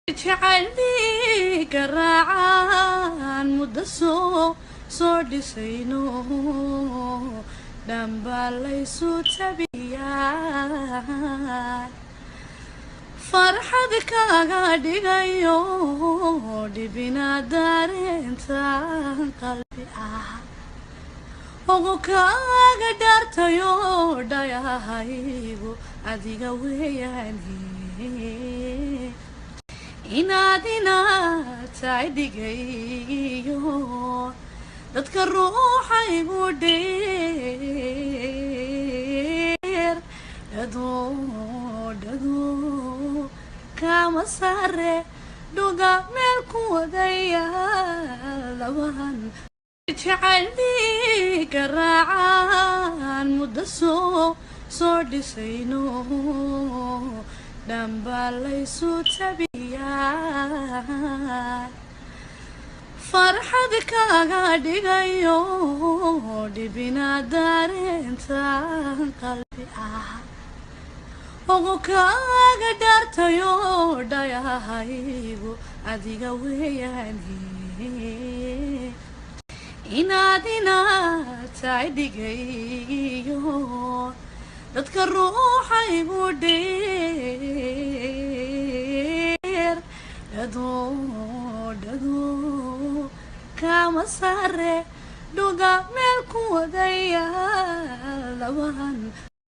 جعلني كراعان مدسو صوت سينو دنبالي صوت سبيان فرحتك قاعد غيو دي بنا دارين تان قلبي وغوكاga dartayo dayahaygu adiga weeyani inaadina taydigayo dadka ruuxaygu dheer dhado kama sare dhuga meel ku wadaya laban جعلني كراعان مدسو صوت سينو دنبالي صوت سبيان فرحتك قاعد غيو دي بنا دارين تان قلبي وغوكاga dartayo dayahaygu adiga weeyani inaadina taydigayo dadka ruuxaygu dheer dhado kama sare dhuga meel ku wadaya laban